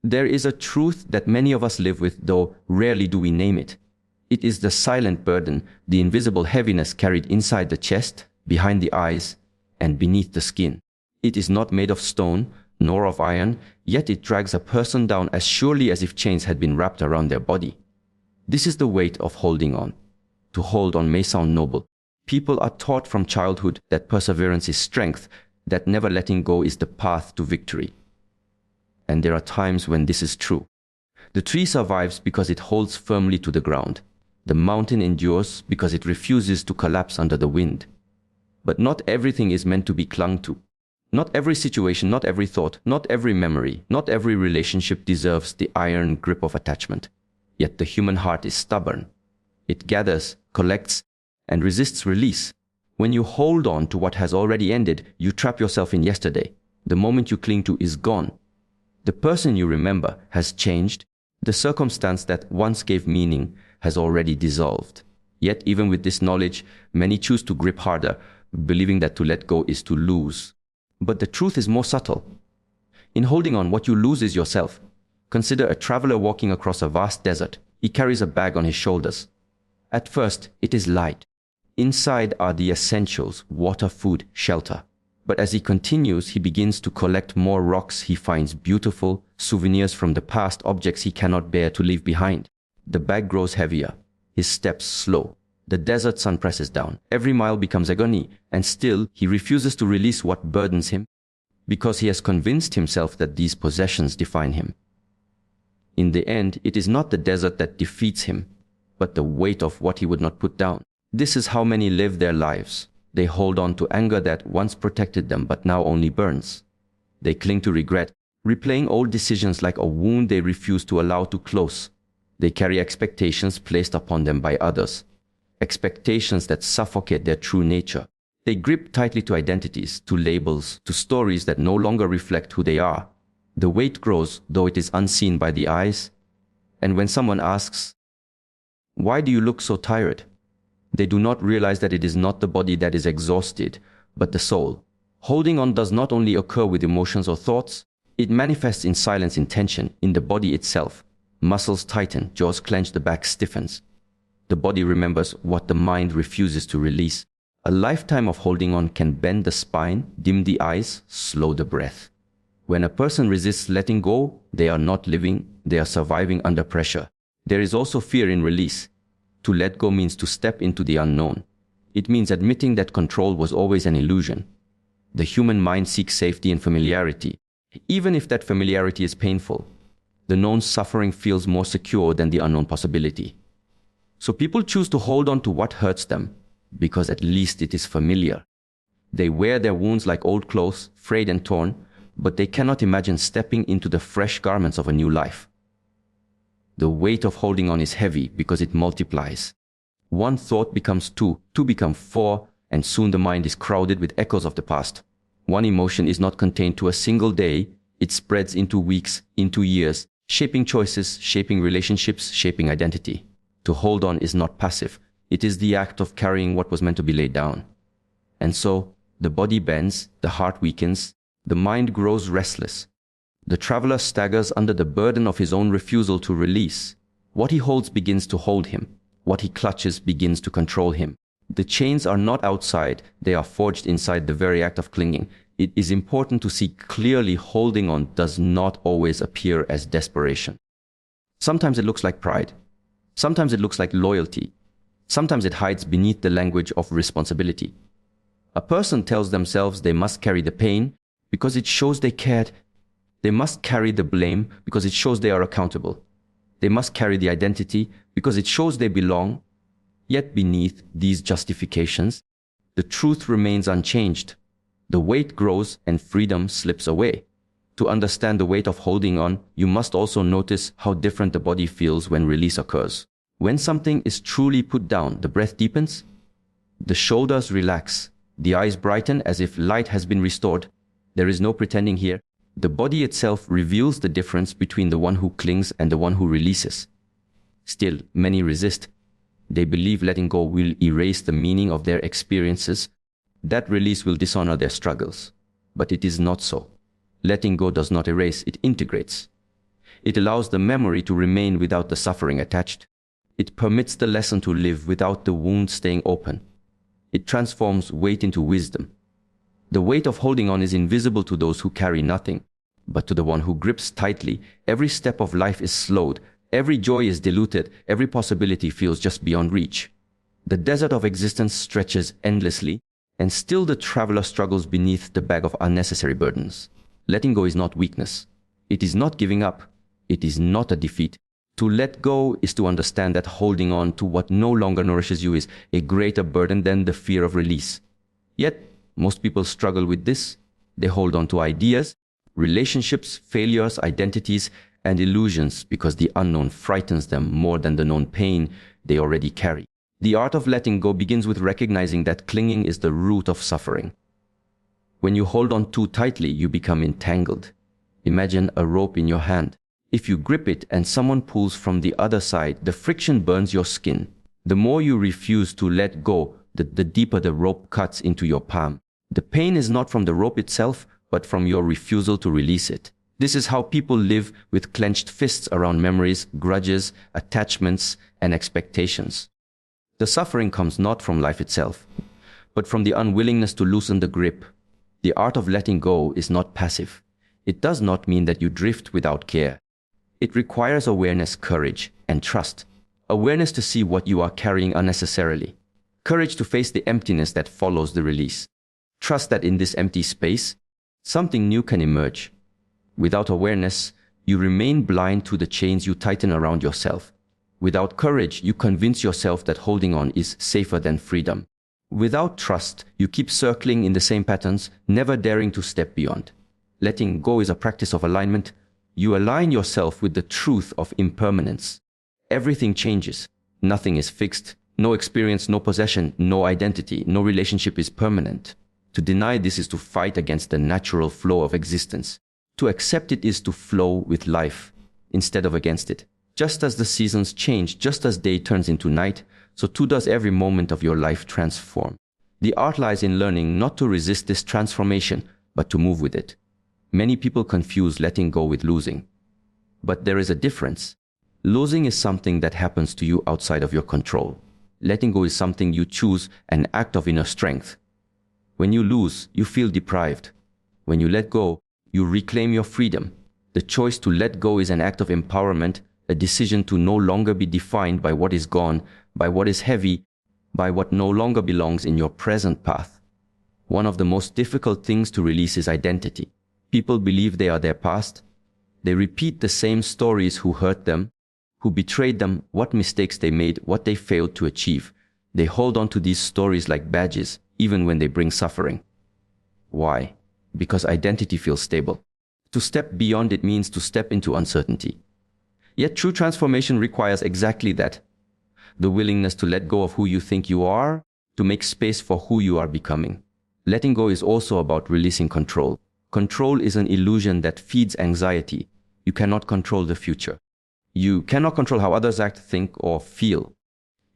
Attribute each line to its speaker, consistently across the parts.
Speaker 1: There is a truth that many of us live with, though rarely do we name it. It is the silent burden, the invisible heaviness carried inside the chest, behind the eyes, and beneath the skin. It is not made of stone, nor of iron, yet it drags a person down as surely as if chains had been wrapped around their body. This is the weight of holding on. To hold on may sound noble. People are taught from childhood that perseverance is strength, that never letting go is the path to victory. And there are times when this is true. The tree survives because it holds firmly to the ground. The mountain endures because it refuses to collapse under the wind. But not everything is meant to be clung to. Not every situation, not every thought, not every memory, not every relationship deserves the iron grip of attachment. Yet the human heart is stubborn. It gathers, collects, and resists release. When you hold on to what has already ended, you trap yourself in yesterday. The moment you cling to is gone. The person you remember has changed. The circumstance that once gave meaning has already dissolved. Yet even with this knowledge, many choose to grip harder, believing that to let go is to lose. But the truth is more subtle. In holding on, what you lose is yourself. Consider a traveler walking across a vast desert. He carries a bag on his shoulders. At first, it is light. Inside are the essentials: water, food, shelter. But as he continues, he begins to collect more rocks he finds beautiful, souvenirs from the past, objects he cannot bear to leave behind. The bag grows heavier, his steps slow. The desert sun presses down. Every mile becomes agony, and still he refuses to release what burdens him, because he has convinced himself that these possessions define him. In the end, it is not the desert that defeats him, but the weight of what he would not put down. This is how many live their lives. They hold on to anger that once protected them but now only burns. They cling to regret, replaying old decisions like a wound they refuse to allow to close. They carry expectations placed upon them by others, expectations that suffocate their true nature. They grip tightly to identities, to labels, to stories that no longer reflect who they are. The weight grows, though it is unseen by the eyes. And when someone asks, "Why do you look so tired?" they do not realize that it is not the body that is exhausted, but the soul. Holding on does not only occur with emotions or thoughts, it manifests in silence, in tension, in the body itself. Muscles tighten, jaws clench, the back stiffens. The body remembers what the mind refuses to release. A lifetime of holding on can bend the spine, dim the eyes, slow the breath. When a person resists letting go, they are not living, they are surviving under pressure. There is also fear in release. To let go means to step into the unknown. It means admitting that control was always an illusion. The human mind seeks safety and familiarity, even if that familiarity is painful. The known suffering feels more secure than the unknown possibility. So people choose to hold on to what hurts them, because at least it is familiar. They wear their wounds like old clothes, frayed and torn, but they cannot imagine stepping into the fresh garments of a new life. The weight of holding on is heavy because it multiplies. One thought becomes two, two become four, and soon the mind is crowded with echoes of the past. One emotion is not contained to a single day, it spreads into weeks, into years, shaping choices, shaping relationships, shaping identity. To hold on is not passive, it is the act of carrying what was meant to be laid down. And so, the body bends, the heart weakens, the mind grows restless. The traveler staggers under the burden of his own refusal to release. What he holds begins to hold him. What he clutches begins to control him. The chains are not outside, they are forged inside the very act of clinging. It is important to see clearly holding on does not always appear as desperation. Sometimes it looks like pride. Sometimes it looks like loyalty. Sometimes it hides beneath the language of responsibility. A person tells themselves they must carry the pain because it shows they cared. They must carry the blame because it shows they are accountable. They must carry the identity because it shows they belong. Yet beneath these justifications, the truth remains unchanged. The weight grows and freedom slips away. To understand the weight of holding on, you must also notice how different the body feels when release occurs. When something is truly put down, the breath deepens, the shoulders relax, the eyes brighten as if light has been restored. There is no pretending here. The body itself reveals the difference between the one who clings and the one who releases. Still, many resist. They believe letting go will erase the meaning of their experiences. That release will dishonor their struggles. But it is not so. Letting go does not erase, it integrates. It allows the memory to remain without the suffering attached. It permits the lesson to live without the wound staying open. It transforms weight into wisdom. The weight of holding on is invisible to those who carry nothing, but to the one who grips tightly, every step of life is slowed, every joy is diluted, every possibility feels just beyond reach. The desert of existence stretches endlessly, and still the traveler struggles beneath the bag of unnecessary burdens. Letting go is not weakness. It is not giving up. It is not a defeat. To let go is to understand that holding on to what no longer nourishes you is a greater burden than the fear of release. Yet, most people struggle with this. They hold on to ideas, relationships, failures, identities, and illusions because the unknown frightens them more than the known pain they already carry. The art of letting go begins with recognizing that clinging is the root of suffering. When you hold on too tightly, you become entangled. Imagine a rope in your hand. If you grip it and someone pulls from the other side, the friction burns your skin. The more you refuse to let go, the deeper the rope cuts into your palm. The pain is not from the rope itself, but from your refusal to release it. This is how people live with clenched fists around memories, grudges, attachments, and expectations. The suffering comes not from life itself, but from the unwillingness to loosen the grip. The art of letting go is not passive. It does not mean that you drift without care. It requires awareness, courage, and trust. Awareness to see what you are carrying unnecessarily. Courage to face the emptiness that follows the release. Trust that in this empty space, something new can emerge. Without awareness, you remain blind to the chains you tighten around yourself. Without courage, you convince yourself that holding on is safer than freedom. Without trust, you keep circling in the same patterns, never daring to step beyond. Letting go is a practice of alignment. You align yourself with the truth of impermanence. Everything changes. Nothing is fixed. No experience, no possession, no identity, no relationship is permanent. To deny this is to fight against the natural flow of existence. To accept it is to flow with life instead of against it. Just as the seasons change, just as day turns into night, so too does every moment of your life transform. The art lies in learning not to resist this transformation, but to move with it. Many people confuse letting go with losing. But there is a difference. Losing is something that happens to you outside of your control. Letting go is something you choose, an act of inner strength. When you lose, you feel deprived. When you let go, you reclaim your freedom. The choice to let go is an act of empowerment, a decision to no longer be defined by what is gone, by what is heavy, by what no longer belongs in your present path. One of the most difficult things to release is identity. People believe they are their past. They repeat the same stories: who hurt them, who betrayed them, what mistakes they made, what they failed to achieve. They hold on to these stories like badges, even when they bring suffering. Why? Because identity feels stable. To step beyond it means to step into uncertainty. Yet true transformation requires exactly that. The willingness to let go of who you think you are, to make space for who you are becoming. Letting go is also about releasing control. Control is an illusion that feeds anxiety. You cannot control the future. You cannot control how others act, think, or feel.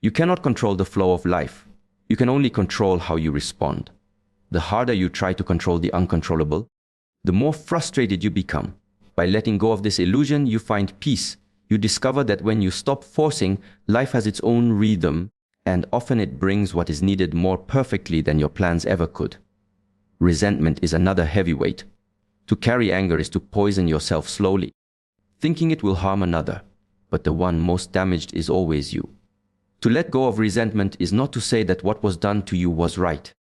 Speaker 1: You cannot control the flow of life. You can only control how you respond. The harder you try to control the uncontrollable, the more frustrated you become. By letting go of this illusion, you find peace. You discover that when you stop forcing, life has its own rhythm, and often it brings what is needed more perfectly than your plans ever could. Resentment is another heavyweight. To carry anger is to poison yourself slowly, thinking it will harm another, but the one most damaged is always you. To let go of resentment is not to say that what was done to you was right.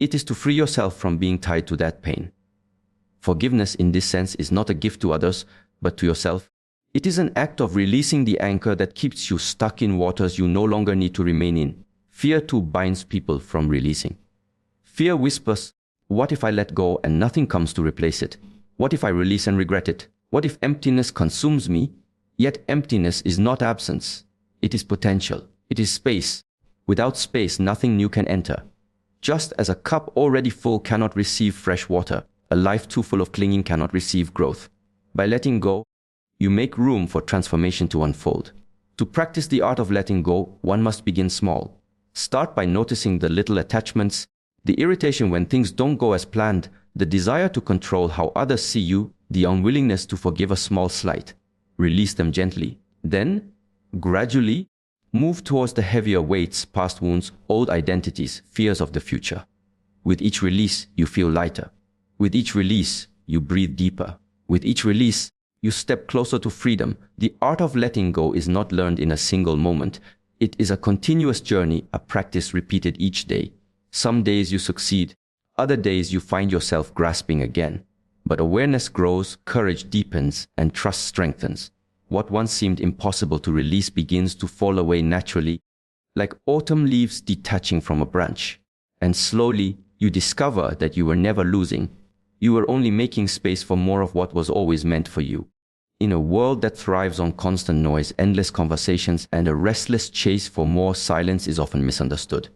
Speaker 1: It is to free yourself from being tied to that pain. Forgiveness in this sense is not a gift to others, but to yourself. It is an act of releasing the anchor that keeps you stuck in waters you no longer need to remain in. Fear too binds people from releasing. Fear whispers, what if I let go and nothing comes to replace it? What if I release and regret it? What if emptiness consumes me? Yet emptiness is not absence. It is potential. It is space. Without space, nothing new can enter. Just as a cup already full cannot receive fresh water, a life too full of clinging cannot receive growth. By letting go, you make room for transformation to unfold. To practice the art of letting go, one must begin small. Start by noticing the little attachments, the irritation when things don't go as planned, the desire to control how others see you, the unwillingness to forgive a small slight. Release them gently. Then, gradually, move towards the heavier weights, past wounds, old identities, fears of the future. With each release, you feel lighter. With each release, you breathe deeper. With each release, you step closer to freedom. The art of letting go is not learned in a single moment. It is a continuous journey, a practice repeated each day. Some days you succeed, other days you find yourself grasping again. But awareness grows, courage deepens, and trust strengthens. What once seemed impossible to release begins to fall away naturally, like autumn leaves detaching from a branch. And slowly, you discover that you were never losing. You were only making space for more of what was always meant for you. In a world that thrives on constant noise, endless conversations, and a restless chase for more, silence is often misunderstood.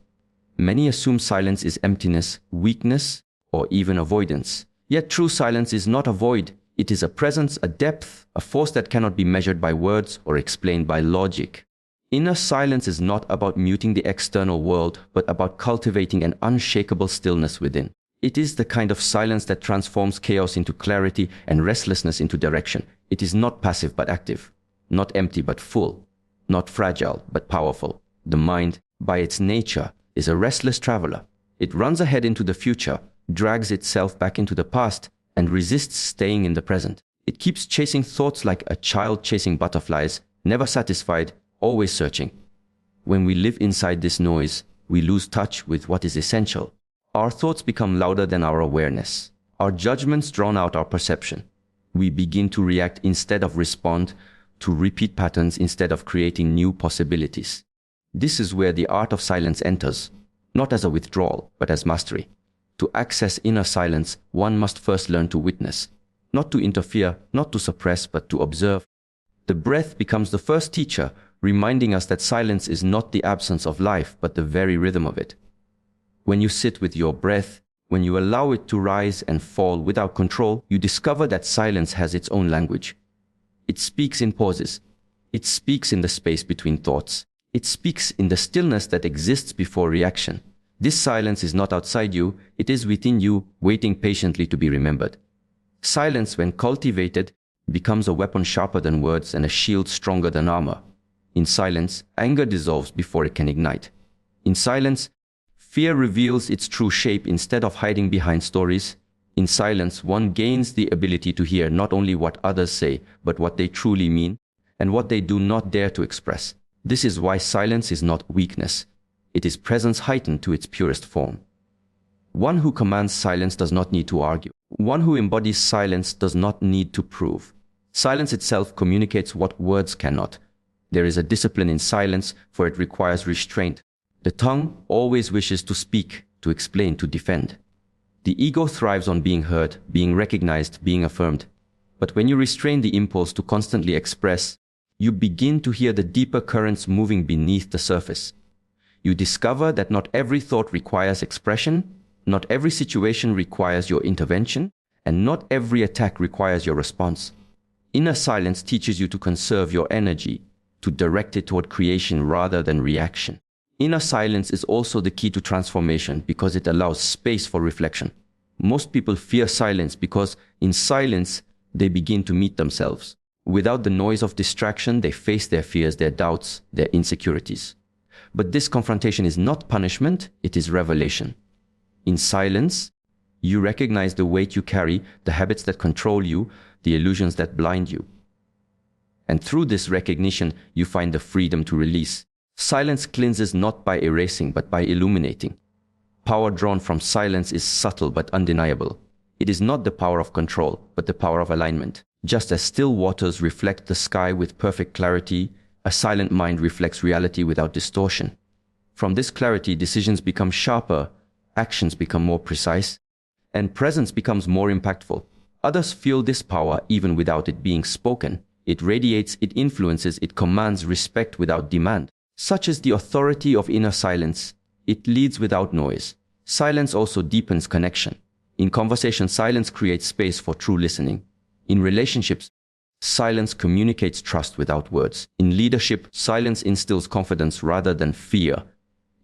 Speaker 1: Many assume silence is emptiness, weakness, or even avoidance. Yet true silence is not a void. It is a presence, a depth, a force that cannot be measured by words or explained by logic. Inner silence is not about muting the external world, but about cultivating an unshakable stillness within. It is the kind of silence that transforms chaos into clarity and restlessness into direction. It is not passive but active, not empty but full, not fragile but powerful. The mind, by its nature, is a restless traveler. It runs ahead into the future, drags itself back into the past, and resists staying in the present. It keeps chasing thoughts like a child chasing butterflies, never satisfied, always searching. When we live inside this noise, we lose touch with what is essential. Our thoughts become louder than our awareness. Our judgments drown out our perception. We begin to react instead of respond, to repeat patterns instead of creating new possibilities. This is where the art of silence enters, not as a withdrawal, but as mastery. To access inner silence, one must first learn to witness, not to interfere, not to suppress, but to observe. The breath becomes the first teacher, reminding us that silence is not the absence of life, but the very rhythm of it. When you sit with your breath, when you allow it to rise and fall without control, you discover that silence has its own language. It speaks in pauses. It speaks in the space between thoughts. It speaks in the stillness that exists before reaction. This silence is not outside you, it is within you, waiting patiently to be remembered. Silence, when cultivated, becomes a weapon sharper than words and a shield stronger than armor. In silence, anger dissolves before it can ignite. In silence, fear reveals its true shape instead of hiding behind stories. In silence, one gains the ability to hear not only what others say, but what they truly mean and what they do not dare to express. This is why silence is not weakness. It is presence heightened to its purest form. One who commands silence does not need to argue. One who embodies silence does not need to prove. Silence itself communicates what words cannot. There is a discipline in silence, for it requires restraint. The tongue always wishes to speak, to explain, to defend. The ego thrives on being heard, being recognized, being affirmed. But when you restrain the impulse to constantly express, you begin to hear the deeper currents moving beneath the surface. You discover that not every thought requires expression, not every situation requires your intervention, and not every attack requires your response. Inner silence teaches you to conserve your energy, to direct it toward creation rather than reaction. Inner silence is also the key to transformation because it allows space for reflection. Most people fear silence because in silence, they begin to meet themselves. Without the noise of distraction, they face their fears, their doubts, their insecurities. But this confrontation is not punishment, it is revelation. In silence, you recognize the weight you carry, the habits that control you, the illusions that blind you. And through this recognition, you find the freedom to release. Silence cleanses not by erasing, but by illuminating. Power drawn from silence is subtle but undeniable. It is not the power of control, but the power of alignment. Just as still waters reflect the sky with perfect clarity, a silent mind reflects reality without distortion. From this clarity, decisions become sharper, actions become more precise, and presence becomes more impactful. Others feel this power even without it being spoken. It radiates, it influences, it commands respect without demand. Such is the authority of inner silence. It leads without noise. Silence also deepens connection. In conversation, silence creates space for true listening. In relationships, silence communicates trust without words. In leadership, silence instills confidence rather than fear.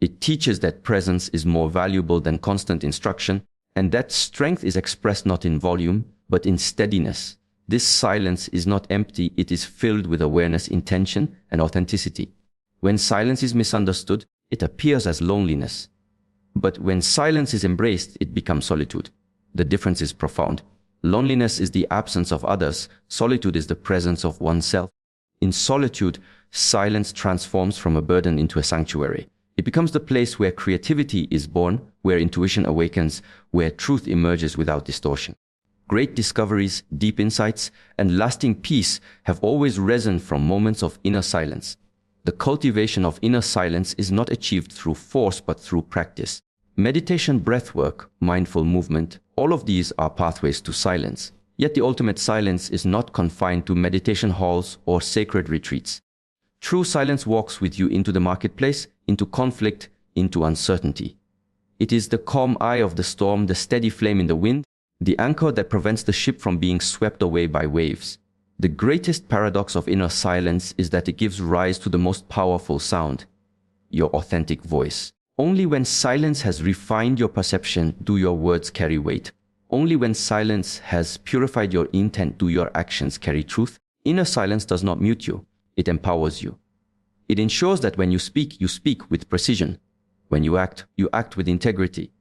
Speaker 1: It teaches that presence is more valuable than constant instruction, and that strength is expressed not in volume, but in steadiness. This silence is not empty, it is filled with awareness, intention, and authenticity. When silence is misunderstood, it appears as loneliness. But when silence is embraced, it becomes solitude. The difference is profound. Loneliness is the absence of others. Solitude is the presence of oneself. In solitude, silence transforms from a burden into a sanctuary. It becomes the place where creativity is born, where intuition awakens, where truth emerges without distortion. Great discoveries, deep insights, and lasting peace have always risen from moments of inner silence. The cultivation of inner silence is not achieved through force but through practice. Meditation, breathwork, mindful movement, all of these are pathways to silence. Yet the ultimate silence is not confined to meditation halls or sacred retreats. True silence walks with you into the marketplace, into conflict, into uncertainty. It is the calm eye of the storm, the steady flame in the wind, the anchor that prevents the ship from being swept away by waves. The greatest paradox of inner silence is that it gives rise to the most powerful sound, your authentic voice. Only when silence has refined your perception do your words carry weight. Only when silence has purified your intent do your actions carry truth. Inner silence does not mute you, it empowers you. It ensures that when you speak with precision. When you act with integrity.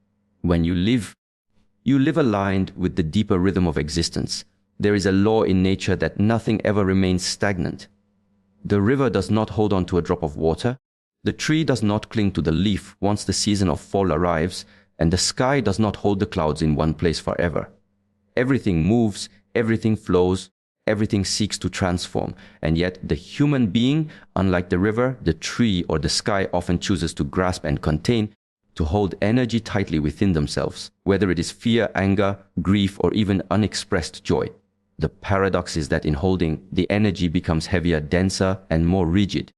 Speaker 1: When you live aligned with the deeper rhythm of existence. There is a law in nature that nothing ever remains stagnant. The river does not hold on to a drop of water. The tree does not cling to the leaf once the season of fall arrives, and the sky does not hold the clouds in one place forever. Everything moves, everything flows, everything seeks to transform, and yet the human being, unlike the river, the tree, or the sky, often chooses to grasp and contain, to hold energy tightly within themselves, whether it is fear, anger, grief, or even unexpressed joy. The paradox is that in holding, the energy becomes heavier, denser, and more rigid.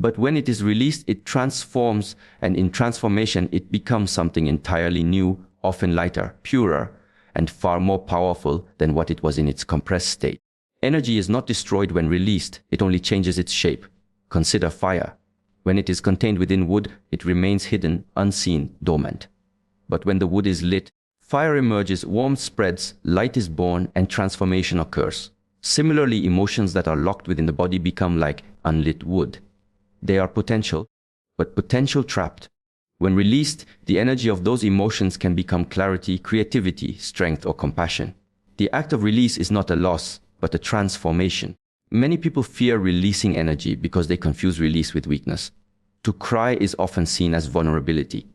Speaker 1: But when it is released, it transforms, and in transformation, it becomes something entirely new, often lighter, purer, and far more powerful than what it was in its compressed state. Energy is not destroyed when released, it only changes its shape. Consider fire. When it is contained within wood, it remains hidden, unseen, dormant. But when the wood is lit, fire emerges, warmth spreads, light is born, and transformation occurs. Similarly, emotions that are locked within the body become like unlit wood. They are potential, but potential trapped. When released, the energy of those emotions can become clarity, creativity, strength, or compassion. The act of release is not a loss, but a transformation. Many people fear releasing energy because they confuse release with weakness. To cry is often seen as vulnerability.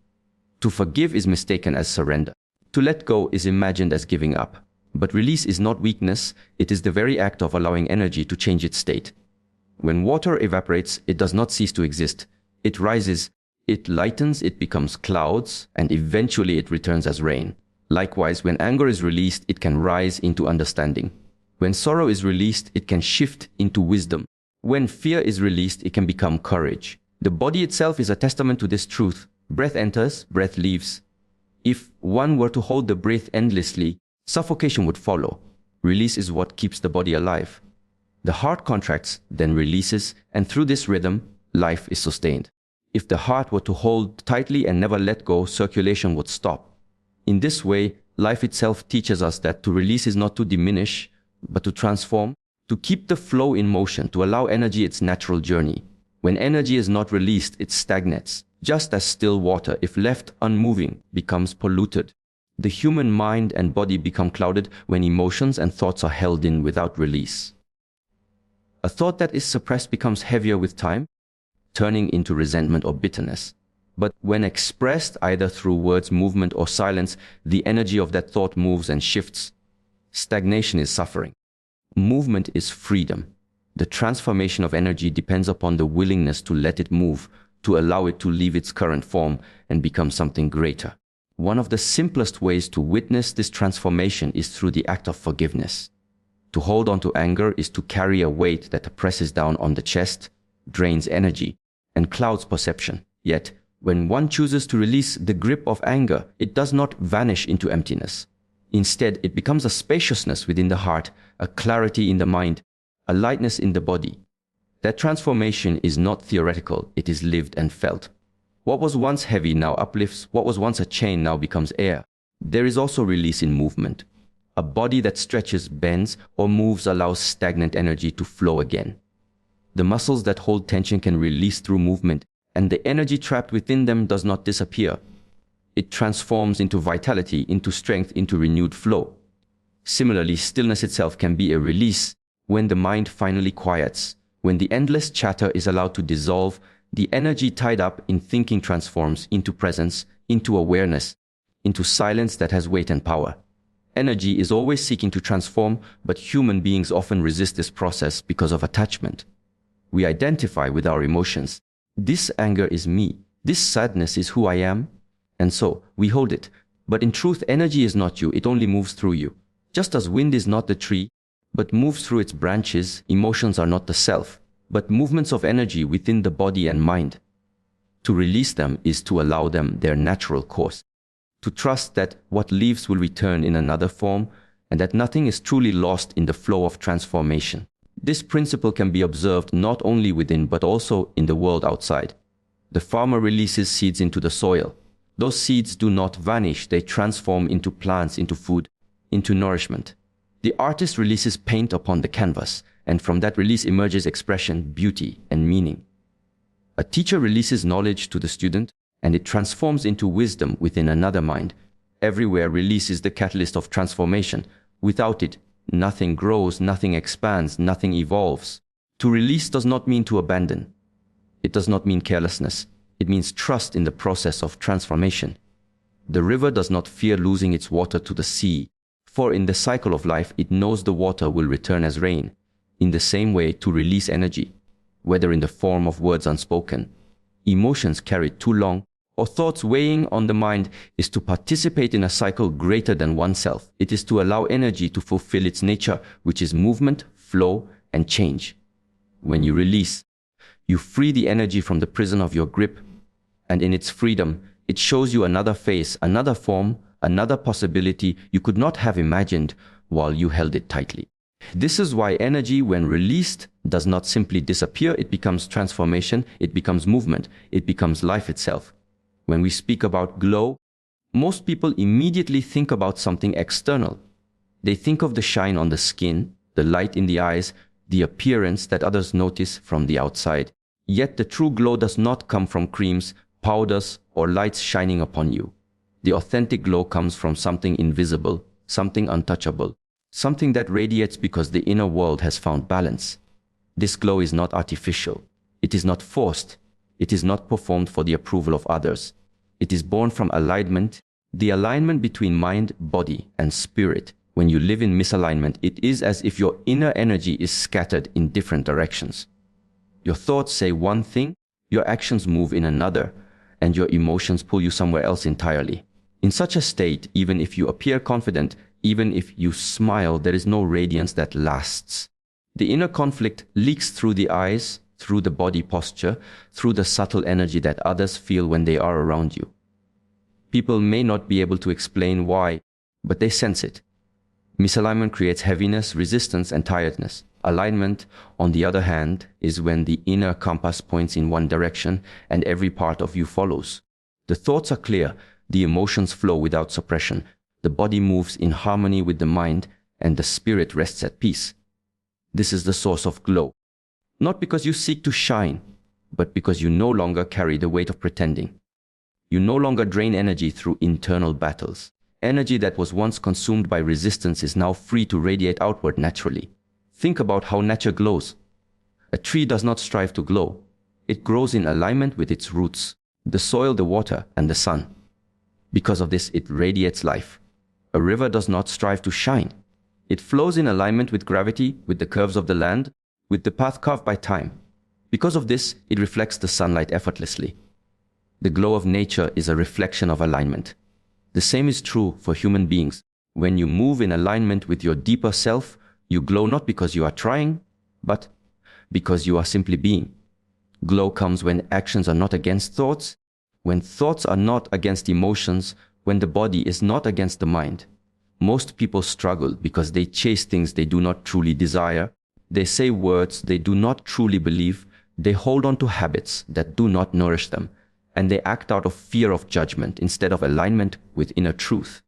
Speaker 1: To forgive is mistaken as surrender. To let go is imagined as giving up. But release is not weakness, it is the very act of allowing energy to change its state. When water evaporates, it does not cease to exist. It rises, it lightens, it becomes clouds, and eventually it returns as rain. Likewise, when anger is released, it can rise into understanding. When sorrow is released, it can shift into wisdom. When fear is released, it can become courage. The body itself is a testament to this truth. Breath enters, breath leaves. If one were to hold the breath endlessly, suffocation would follow. Release is what keeps the body alive. The heart contracts, then releases, and through this rhythm, life is sustained. If the heart were to hold tightly and never let go, circulation would stop. In this way, life itself teaches us that to release is not to diminish, but to transform, to keep the flow in motion, to allow energy its natural journey. When energy is not released, it stagnates, just as still water, if left unmoving, becomes polluted. The human mind and body become clouded when emotions and thoughts are held in without release. A thought that is suppressed becomes heavier with time, turning into resentment or bitterness. But when expressed either through words, movement, or silence, the energy of that thought moves and shifts. Stagnation is suffering. Movement is freedom. The transformation of energy depends upon the willingness to let it move, to allow it to leave its current form and become something greater. One of the simplest ways to witness this transformation is through the act of forgiveness. To hold on to anger is to carry a weight that presses down on the chest, drains energy, and clouds perception. Yet, when one chooses to release the grip of anger, it does not vanish into emptiness. Instead, it becomes a spaciousness within the heart, a clarity in the mind, a lightness in the body. That transformation is not theoretical, it is lived and felt. What was once heavy now uplifts, what was once a chain now becomes air. There is also release in movement. A body that stretches, bends, or moves allows stagnant energy to flow again. The muscles that hold tension can release through movement, and the energy trapped within them does not disappear. It transforms into vitality, into strength, into renewed flow. Similarly, stillness itself can be a release when the mind finally quiets. When the endless chatter is allowed to dissolve, the energy tied up in thinking transforms into presence, into awareness, into silence that has weight and power. Energy is always seeking to transform, but human beings often resist this process because of attachment. We identify with our emotions. This anger is me. This sadness is who I am. And so, we hold it. But in truth, energy is not you. It only moves through you. Just as wind is not the tree, but moves through its branches, emotions are not the self, but movements of energy within the body and mind. To release them is to allow them their natural course. To trust that what leaves will return in another form, and that nothing is truly lost in the flow of transformation. This principle can be observed not only within but also in the world outside. The farmer releases seeds into the soil. Those seeds do not vanish, they transform into plants, into food, into nourishment. The artist releases paint upon the canvas, and from that release emerges expression, beauty, and meaning. A teacher releases knowledge to the student, and it transforms into wisdom within another mind. Everywhere release is the catalyst of transformation. Without it, nothing grows, nothing expands, nothing evolves. To release does not mean to abandon. It does not mean carelessness. It means trust in the process of transformation. The river does not fear losing its water to the sea, for in the cycle of life it knows the water will return as rain. In the same way, to release energy, whether in the form of words unspoken, emotions carried too long, or thoughts weighing on the mind, is to participate in a cycle greater than oneself. It is to allow energy to fulfill its nature, which is movement, flow, and change. When you release, you free the energy from the prison of your grip, and in its freedom, it shows you another face, another form, another possibility you could not have imagined while you held it tightly. This is why energy, when released, does not simply disappear. It becomes transformation, it becomes movement, it becomes life itself. When we speak about glow, most people immediately think about something external. They think of the shine on the skin, the light in the eyes, the appearance that others notice from the outside. Yet the true glow does not come from creams, powders, or lights shining upon you. The authentic glow comes from something invisible, something untouchable, something that radiates because the inner world has found balance. This glow is not artificial. It is not forced. It is not performed for the approval of others. It is born from alignment, the alignment between mind, body, and spirit. When you live in misalignment, it is as if your inner energy is scattered in different directions. Your thoughts say one thing, your actions move in another, and your emotions pull you somewhere else entirely. In such a state, even if you appear confident, even if you smile, there is no radiance that lasts. The inner conflict leaks through the eyes, through the body posture, through the subtle energy that others feel when they are around you. People may not be able to explain why, but they sense it. Misalignment creates heaviness, resistance, and tiredness. Alignment, on the other hand, is when the inner compass points in one direction and every part of you follows. The thoughts are clear, the emotions flow without suppression, the body moves in harmony with the mind, and the spirit rests at peace. This is the source of glow. Not because you seek to shine, but because you no longer carry the weight of pretending. You no longer drain energy through internal battles. Energy that was once consumed by resistance is now free to radiate outward naturally. Think about how nature glows. A tree does not strive to glow. It grows in alignment with its roots, the soil, the water, and the sun. Because of this, it radiates life. A river does not strive to shine. It flows in alignment with gravity, with the curves of the land, with the path carved by time. Because of this, it reflects the sunlight effortlessly. The glow of nature is a reflection of alignment. The same is true for human beings. When you move in alignment with your deeper self, you glow not because you are trying, but because you are simply being. Glow comes when actions are not against thoughts, when thoughts are not against emotions, when the body is not against the mind. Most people struggle because they chase things they do not truly desire. They say words they do not truly believe. They hold on to habits that do not nourish them. And they act out of fear of judgment instead of alignment with inner truth.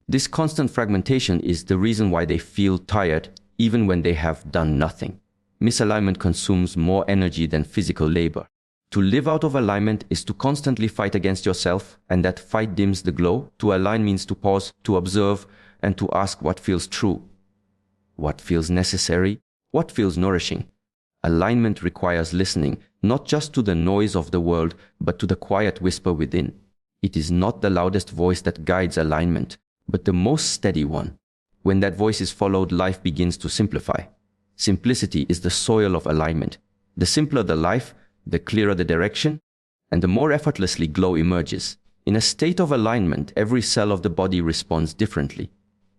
Speaker 1: This constant fragmentation is the reason why they feel tired even when they have done nothing. Misalignment consumes more energy than physical labor. To live out of alignment is to constantly fight against yourself, and that fight dims the glow. To align means to pause, to observe, and to ask what feels true, what feels necessary, what feels nourishing. Alignment requires listening, not just to the noise of the world, but to the quiet whisper within. It is not the loudest voice that guides alignment, but the most steady one. When that voice is followed, life begins to simplify. Simplicity is the soil of alignment. The simpler the life, the clearer the direction, and the more effortlessly glow emerges. In a state of alignment, every cell of the body responds differently.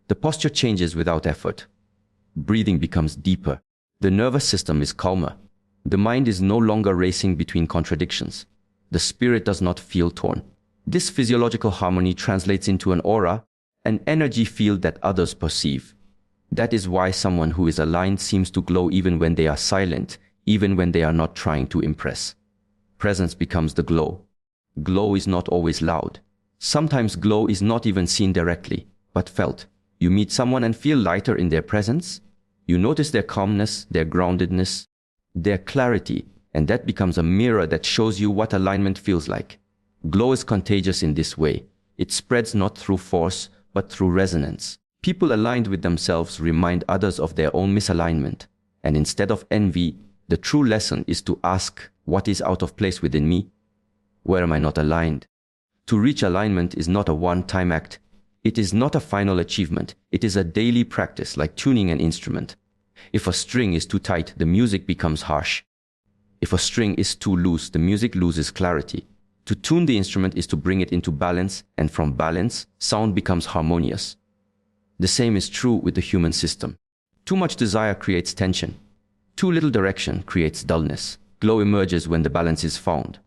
Speaker 1: The posture changes without effort. Breathing becomes deeper. The nervous system is calmer. The mind is no longer racing between contradictions. The spirit does not feel torn. This physiological harmony translates into an aura, an energy field that others perceive. That is why someone who is aligned seems to glow even when they are silent, even when they are not trying to impress. Presence becomes the glow. Glow is not always loud. Sometimes glow is not even seen directly, but felt. You meet someone and feel lighter in their presence. You notice their calmness, their groundedness, their clarity, and that becomes a mirror that shows you what alignment feels like. Glow is contagious in this way. It spreads not through force, but through resonance. People aligned with themselves remind others of their own misalignment. And instead of envy, the true lesson is to ask, what is out of place within me? Where am I not aligned? To reach alignment is not a one-time act. It is not a final achievement. It is a daily practice, like tuning an instrument. If a string is too tight, the music becomes harsh. If a string is too loose, the music loses clarity. To tune the instrument is to bring it into balance, and from balance, sound becomes harmonious. The same is true with the human system. Too much desire creates tension. Too little direction creates dullness. Glow emerges when the balance is found.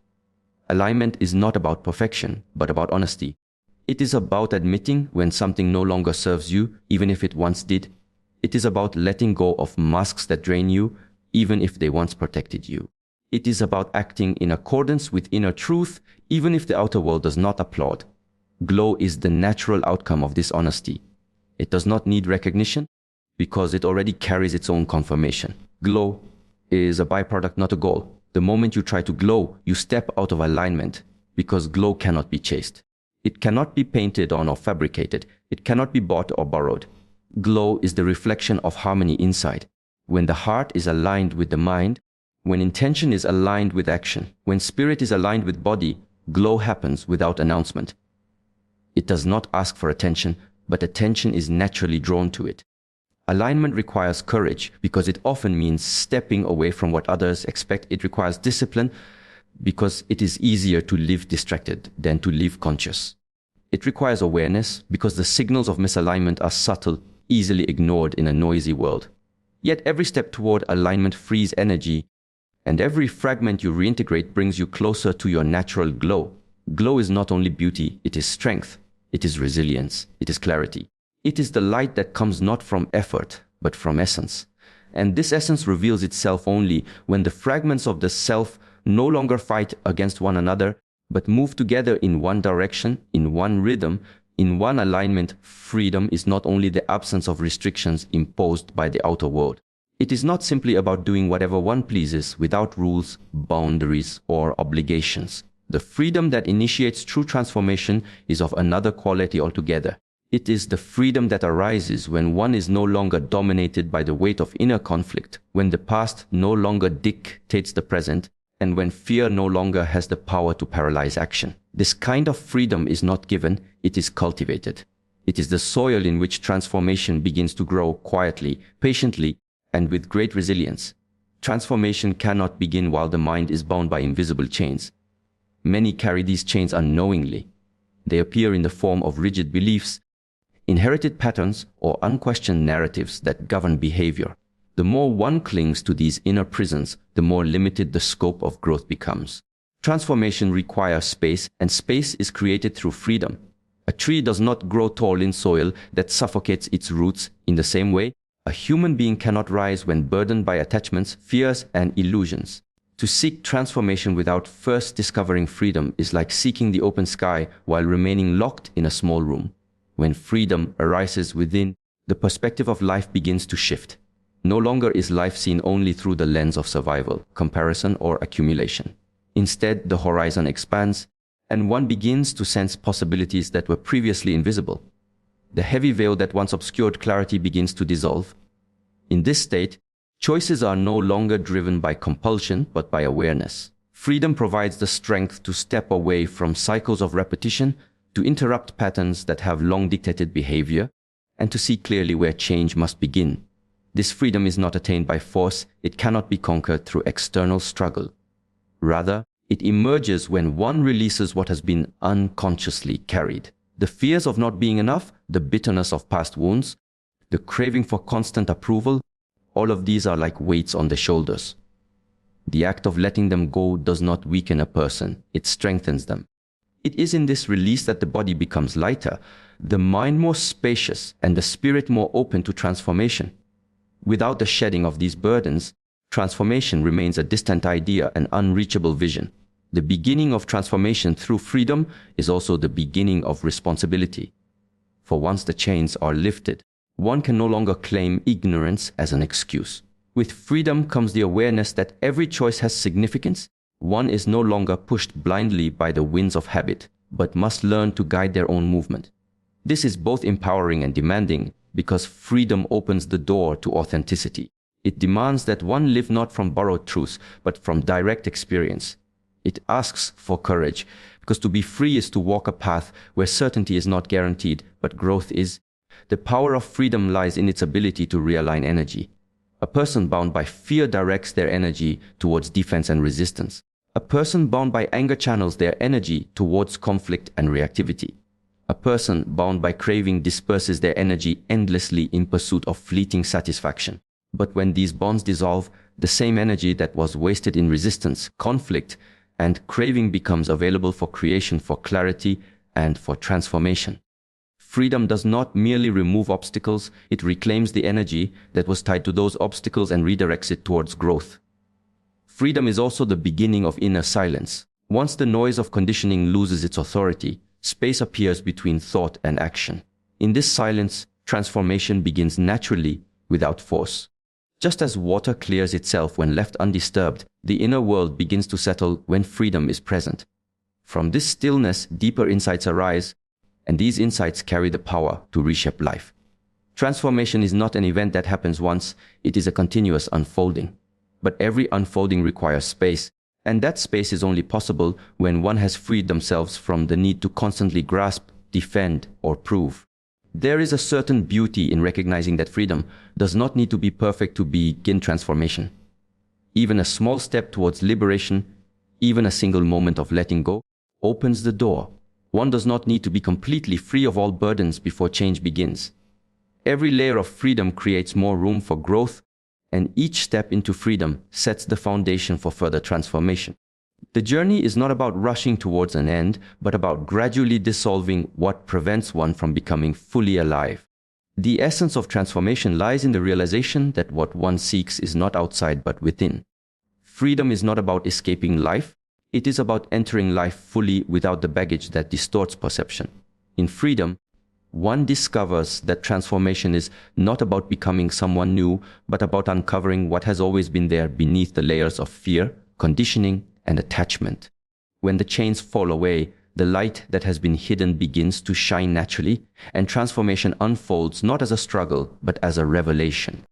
Speaker 1: Alignment is not about perfection, but about honesty. It is about admitting when something no longer serves you, even if it once did. It is about letting go of masks that drain you, even if they once protected you. It is about acting in accordance with inner truth, even if the outer world does not applaud. Glow is the natural outcome of this honesty. It does not need recognition, because it already carries its own confirmation. Glow is a byproduct, not a goal. The moment you try to glow, you step out of alignment, because glow cannot be chased. It cannot be painted on or fabricated. It cannot be bought or borrowed. Glow is the reflection of harmony inside. When the heart is aligned with the mind, when intention is aligned with action, when spirit is aligned with body, glow happens without announcement. It does not ask for attention, but attention is naturally drawn to it. Alignment requires courage because it often means stepping away from what others expect. It requires discipline because it is easier to live distracted than to live conscious. It requires awareness because the signals of misalignment are subtle, easily ignored in a noisy world. Yet every step toward alignment frees energy, and every fragment you reintegrate brings you closer to your natural glow. Glow is not only beauty, it is strength, it is resilience, it is clarity. It is the light that comes not from effort, but from essence. And this essence reveals itself only when the fragments of the self no longer fight against one another, but move together in one direction, in one rhythm, in one alignment. Freedom is not only the absence of restrictions imposed by the outer world. It is not simply about doing whatever one pleases without rules, boundaries, or obligations. The freedom that initiates true transformation is of another quality altogether. It is the freedom that arises when one is no longer dominated by the weight of inner conflict, when the past no longer dictates the present, and when fear no longer has the power to paralyze action. This kind of freedom is not given, it is cultivated. It is the soil in which transformation begins to grow quietly, patiently, and with great resilience. Transformation cannot begin while the mind is bound by invisible chains. Many carry these chains unknowingly. They appear in the form of rigid beliefs, inherited patterns, or unquestioned narratives that govern behavior. The more one clings to these inner prisons, the more limited the scope of growth becomes. Transformation requires space, and space is created through freedom. A tree does not grow tall in soil that suffocates its roots. In the same way, a human being cannot rise when burdened by attachments, fears, and illusions. To seek transformation without first discovering freedom is like seeking the open sky while remaining locked in a small room. When freedom arises within, the perspective of life begins to shift. No longer is life seen only through the lens of survival, comparison, or accumulation. Instead, the horizon expands, and one begins to sense possibilities that were previously invisible. The heavy veil that once obscured clarity begins to dissolve. In this state, choices are no longer driven by compulsion, but by awareness. Freedom provides the strength to step away from cycles of repetition, to interrupt patterns that have long dictated behavior, and to see clearly where change must begin. This freedom is not attained by force, it cannot be conquered through external struggle. Rather, it emerges when one releases what has been unconsciously carried. The fears of not being enough, the bitterness of past wounds, the craving for constant approval, all of these are like weights on the shoulders. The act of letting them go does not weaken a person, it strengthens them. It is in this release that the body becomes lighter, the mind more spacious, and the spirit more open to transformation. Without the shedding of these burdens, transformation remains a distant idea, an unreachable vision. The beginning of transformation through freedom is also the beginning of responsibility. For once the chains are lifted, one can no longer claim ignorance as an excuse. With freedom comes the awareness that every choice has significance. One is no longer pushed blindly by the winds of habit, but must learn to guide their own movement. This is both empowering and demanding, because freedom opens the door to authenticity. It demands that one live not from borrowed truths, but from direct experience. It asks for courage, because to be free is to walk a path where certainty is not guaranteed, but growth is. The power of freedom lies in its ability to realign energy. A person bound by fear directs their energy towards defense and resistance. A person bound by anger channels their energy towards conflict and reactivity. A person bound by craving disperses their energy endlessly in pursuit of fleeting satisfaction. But when these bonds dissolve, the same energy that was wasted in resistance, conflict, and craving becomes available for creation, for clarity, and for transformation. Freedom does not merely remove obstacles, it reclaims the energy that was tied to those obstacles and redirects it towards growth. Freedom is also the beginning of inner silence. Once the noise of conditioning loses its authority, space appears between thought and action. In this silence, transformation begins naturally, without force. Just as water clears itself when left undisturbed, the inner world begins to settle when freedom is present. From this stillness, deeper insights arise, and these insights carry the power to reshape life. Transformation is not an event that happens once, it is a continuous unfolding. But every unfolding requires space, and that space is only possible when one has freed themselves from the need to constantly grasp, defend, or prove. There is a certain beauty in recognizing that freedom does not need to be perfect to begin transformation. Even a small step towards liberation, even a single moment of letting go, opens the door. One does not need to be completely free of all burdens before change begins. Every layer of freedom creates more room for growth, and each step into freedom sets the foundation for further transformation. The journey is not about rushing towards an end, but about gradually dissolving what prevents one from becoming fully alive. The essence of transformation lies in the realization that what one seeks is not outside but within. Freedom is not about escaping life, it is about entering life fully without the baggage that distorts perception. In freedom, one discovers that transformation is not about becoming someone new, but about uncovering what has always been there beneath the layers of fear, conditioning, and attachment. When the chains fall away, the light that has been hidden begins to shine naturally, and transformation unfolds not as a struggle, but as a revelation.